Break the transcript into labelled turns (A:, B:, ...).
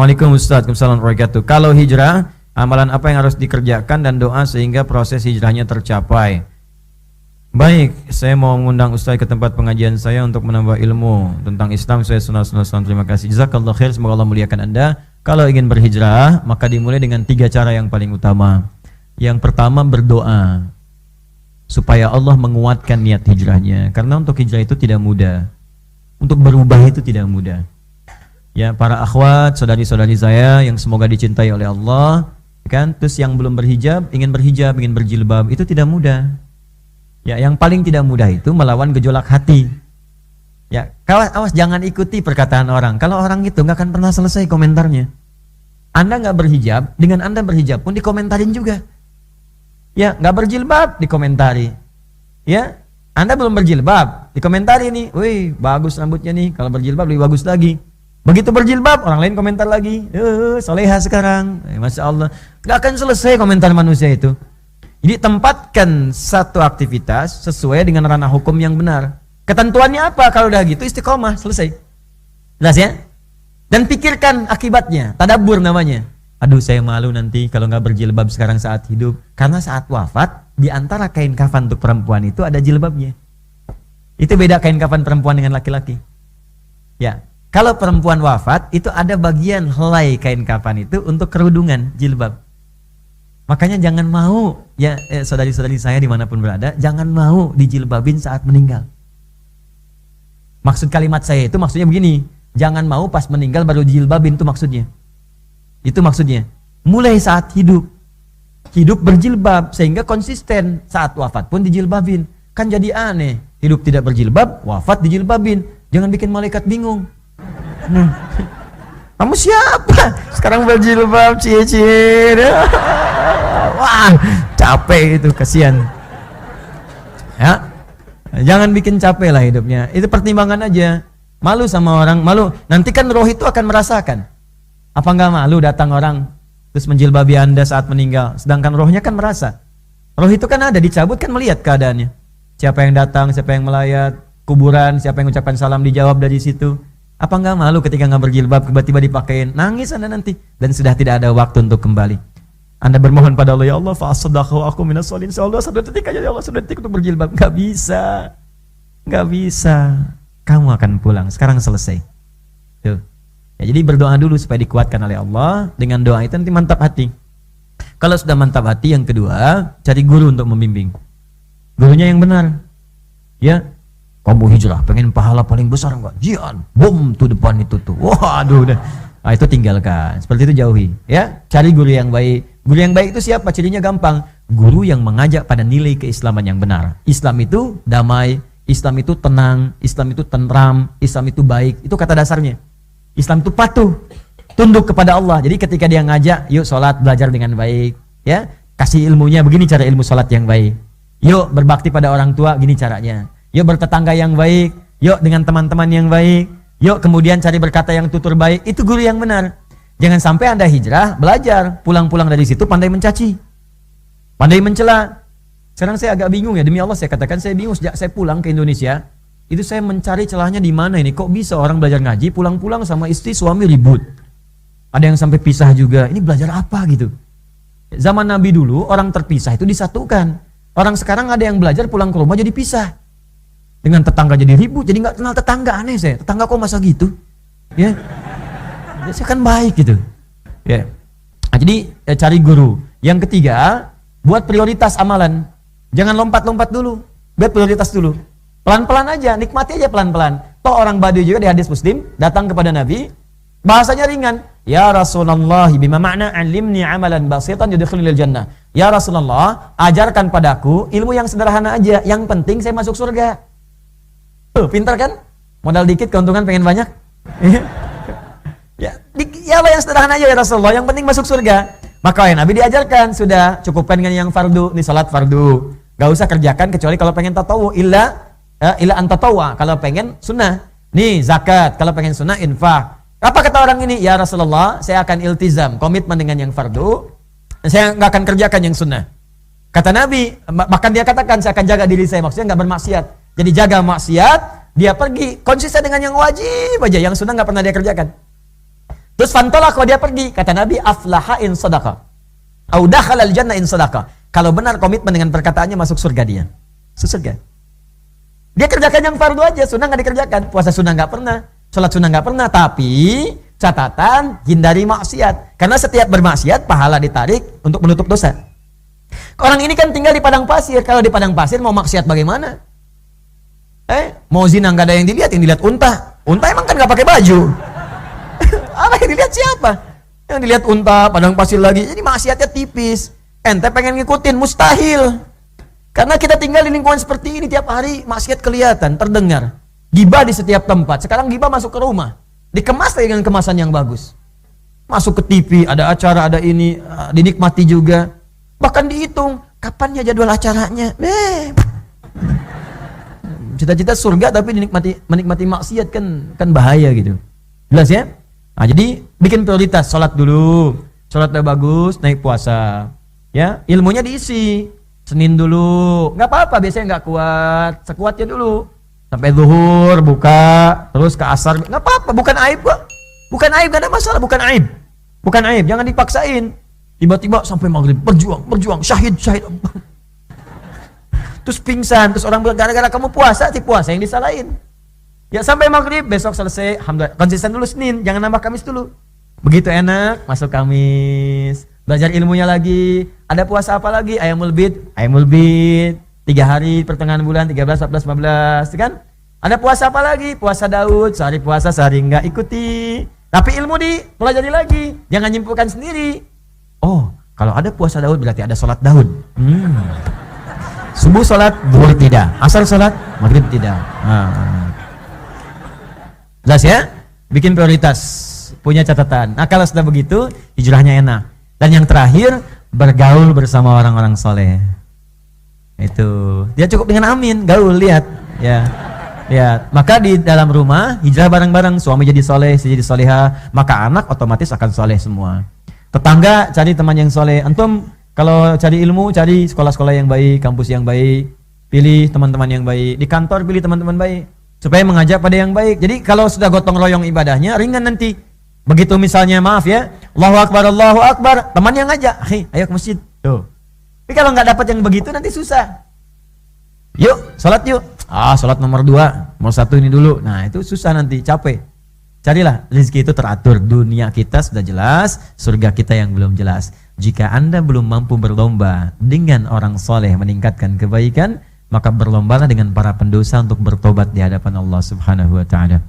A: Assalamualaikum Ustaz. Waalaikumsalam warahmatullahi wabarakatuh. Kalau hijrah, amalan apa yang harus dikerjakan dan doa sehingga proses hijrahnya tercapai? Baik, saya mau mengundang Ustaz ke tempat pengajian saya untuk menambah ilmu tentang Islam. Saya sunah-sunah. Terima kasih. Jazakallahu khair. Semoga Allah muliakan Anda. Kalau ingin berhijrah, maka dimulai dengan 3 cara yang paling utama. Yang pertama, berdoa supaya Allah menguatkan niat hijrahnya. Karena untuk hijrah itu tidak mudah. Untuk berubah itu tidak mudah. Ya, para akhwat, saudari-saudari saya yang semoga dicintai oleh Allah, kan? Terus yang belum berhijab, ingin berjilbab, itu tidak mudah. Ya, yang paling tidak mudah itu melawan gejolak hati. Ya, awas jangan ikuti perkataan orang. Kalau orang itu nggak akan pernah selesai komentarnya. Anda nggak berhijab, dengan Anda berhijab pun dikomentarin juga. Ya, nggak berjilbab dikomentari. Ya, Anda belum berjilbab dikomentari nih. Wih, bagus rambutnya nih. Kalau berjilbab lebih bagus lagi. Begitu berjilbab, orang lain komentar lagi. Soleha sekarang. Masya Allah. Nggak akan selesai komentar manusia itu. Jadi tempatkan satu aktivitas sesuai dengan ranah hukum yang benar. Ketentuannya apa? Kalau udah gitu istiqomah, selesai. Jelas ya? Dan pikirkan akibatnya, tadabbur namanya. Aduh, saya malu nanti kalau nggak berjilbab sekarang saat hidup. Karena saat wafat, di antara kain kafan untuk perempuan itu ada jilbabnya. Itu beda kain kafan perempuan dengan laki-laki. Ya, kalau perempuan wafat, itu ada bagian helai kain kafan itu untuk kerudungan, jilbab. Makanya jangan mau, ya saudari-saudari saya dimanapun berada, jangan mau dijilbabin saat meninggal. Maksud kalimat saya itu maksudnya begini, jangan mau pas meninggal baru dijilbabin, itu maksudnya. Itu maksudnya. Mulai saat hidup berjilbab sehingga konsisten, saat wafat pun dijilbabin. Kan jadi aneh, hidup tidak berjilbab, wafat dijilbabin. Jangan bikin malaikat bingung. Kamu siapa? Sekarang berjilbab, cie-cie. Wah, capek itu, kasihan. Ya, jangan bikin capek lah hidupnya. Itu pertimbangan aja. Malu sama orang, malu. Nanti kan roh itu akan merasakan. Apa enggak malu datang orang terus menjilbabi Anda saat meninggal, sedangkan rohnya kan merasa. Roh itu kan ada, dicabut kan melihat keadaannya. Siapa yang datang, siapa yang melayat, kuburan, siapa yang ucapkan salam dijawab dari situ. Apa enggak malu ketika enggak berjilbab tiba-tiba dipakein? Nangis Anda nanti dan sudah tidak ada waktu untuk kembali. Anda bermohon pada Allah, ya Allah, fa'asaddahu aku minas solihin. Allah, 1 detik aja ya Allah, 1 detik untuk berjilbab. Enggak bisa. Enggak bisa. Kamu akan pulang, sekarang selesai. Tuh. Ya, jadi berdoa dulu supaya dikuatkan oleh Allah. Dengan doa itu nanti mantap hati. Kalau sudah mantap hati, yang kedua, cari guru untuk membimbing. Gurunya yang benar. Ya, kamu hijrah, pengen pahala paling besar enggak? Jian, bom tuh depan itu tuh. Waduh, udah. Nah, itu tinggalkan. Seperti itu jauhi. Ya, cari guru yang baik. Guru yang baik itu siapa? Cirinya gampang. Guru yang mengajak pada nilai keislaman yang benar. Islam itu damai, Islam itu tenang, Islam itu tentram, Islam itu baik. Itu kata dasarnya. Islam itu patuh, tunduk kepada Allah. Jadi ketika dia ngajak, yuk sholat, belajar dengan baik, ya, kasih ilmunya, begini cara ilmu sholat yang baik. Yuk berbakti pada orang tua, gini caranya. Yuk bertetangga yang baik, yuk dengan teman-teman yang baik, yuk kemudian cari berkata yang tutur baik. Itu guru yang benar. Jangan sampai Anda hijrah, belajar, pulang-pulang dari situ pandai mencaci, pandai mencela. Sekarang saya agak bingung ya, demi Allah saya katakan saya bingung sejak saya pulang ke Indonesia. Itu saya mencari celahnya di mana ini. Kok bisa orang belajar ngaji pulang-pulang sama istri suami ribut. Ada yang sampai pisah juga. Ini belajar apa gitu. Zaman Nabi dulu orang terpisah itu disatukan. Orang sekarang ada yang belajar pulang ke rumah jadi pisah. Dengan tetangga jadi ribut, jadi nggak kenal tetangga. Aneh saya. Tetangga kok masa gitu? Ya. Saya kan baik gitu. Ya. Nah, jadi cari guru. Yang ketiga, buat prioritas amalan. Jangan lompat-lompat dulu. Buat prioritas dulu. Pelan-pelan aja, nikmati aja pelan-pelan. Toh orang Badui juga di hadis Muslim datang kepada Nabi, bahasanya ringan. Ya Rasulullah, bima makna alimni amalan basitan yudkhilul jannah. Ya Rasulullah, ajarkan padaku ilmu yang sederhana aja, yang penting saya masuk surga. Tuh, pintar kan? Modal dikit, keuntungan pengen banyak. Ya Allah yang sederhana aja ya Rasulullah, yang penting masuk surga. Maka ya Nabi diajarkan, sudah cukupkan dengan yang fardu, nih salat fardu. Gak usah kerjakan kecuali kalau pengen tatawu, illa antatawa, kalau pengen sunnah. Nih zakat, kalau pengen sunnah infak. Apa kata orang ini? Ya Rasulullah, saya akan iltizam, komitmen dengan yang fardu, saya nggak akan kerjakan yang sunnah. Kata Nabi, bahkan dia katakan saya akan jaga diri saya, maksudnya nggak bermaksiat. Jadi jaga maksiat, dia pergi konsisten dengan yang wajib aja, yang sunnah nggak pernah dia kerjakan. Terus fantolaqo, dia pergi. Kata Nabi, aflaha in sadaqa. Au dakhala al-jannah in sadaqa. Kalau benar komitmen dengan perkataannya, masuk surga dia. Surga. Dia kerjakan yang fardu aja, sunnah nggak dikerjakan. Puasa sunnah nggak pernah, sholat sunnah nggak pernah. Tapi catatan, hindari maksiat. Karena setiap bermaksiat, pahala ditarik untuk menutup dosa. Orang ini kan tinggal di padang pasir. Kalau di padang pasir mau maksiat bagaimana? Mau zina nggak ada yang dilihat unta. Unta emang kan nggak pakai baju. Apa yang dilihat siapa? Yang dilihat unta, padang pasir lagi. Jadi maksiatnya tipis. Ente pengen ngikutin, mustahil. Karena kita tinggal di lingkungan seperti ini tiap hari, maksiat kelihatan, terdengar. Gibah di setiap tempat. Sekarang gibah masuk ke rumah. Dikemas dengan kemasan yang bagus. Masuk ke TV, ada acara, ada ini, dinikmati juga. Bahkan dihitung, kapannya jadwal acaranya. Cita-cita surga tapi menikmati maksiat kan bahaya gitu. Jelas ya? Nah, jadi bikin prioritas, sholat dulu. Sholatnya bagus, naik puasa. Ya, ilmunya diisi. Senin dulu, nggak apa-apa, biasanya nggak kuat, sekuatnya dulu. Sampai zuhur, buka, terus ke asar, nggak apa-apa, bukan aib kok. Bukan aib, nggak ada masalah, bukan aib. Bukan aib, jangan dipaksain. Tiba-tiba sampai maghrib, berjuang, syahid. Terus pingsan, terus orang bilang, gara-gara kamu puasa, si puasa yang disalahin. Ya sampai maghrib, besok selesai, alhamdulillah, konsisten dulu Senin, jangan nambah Kamis dulu. Begitu enak, masuk Kamis. Belajar ilmunya lagi. Ada puasa apa lagi? Ayamul bid. 3 hari pertengahan bulan, 13, 14, 15, kan? Ada puasa apa lagi? Puasa Daud, sehari puasa, sehari enggak, ikuti. Tapi ilmu dipelajari lagi. Jangan nyimpulkan sendiri. Oh, kalau ada puasa Daud berarti ada sholat Daud. Subuh sholat, zuhur tidak. Asar sholat, maghrib tidak. Jelas ya? Bikin prioritas. Punya catatan. Nah kalau sudah begitu, hijrahnya enak. Dan yang terakhir, bergaul bersama orang-orang soleh. Itu dia cukup dengan amin, gaul, lihat ya. Lihat, maka di dalam rumah hijrah bareng-bareng, suami jadi soleh, istri jadi soleha, maka anak otomatis akan soleh semua. Tetangga cari teman yang soleh. Antum kalau cari ilmu, cari sekolah-sekolah yang baik, kampus yang baik, pilih teman-teman yang baik. Di kantor pilih teman-teman baik, supaya mengajak pada yang baik. Jadi kalau sudah gotong royong ibadahnya, ringan nanti. Begitu misalnya, maaf ya, Allahu Akbar, temannya ngajak, ayo ke masjid. Tuh. Tapi kalau nggak dapat yang begitu nanti susah. Yuk, sholat yuk. Sholat nomor 2, nomor 1 ini dulu. Nah itu susah nanti, capek. Carilah, rezeki itu teratur. Dunia kita sudah jelas, surga kita yang belum jelas. Jika Anda belum mampu berlomba dengan orang soleh meningkatkan kebaikan, maka berlombalah dengan para pendosa untuk bertobat di hadapan Allah Subhanahu wa Ta'ala.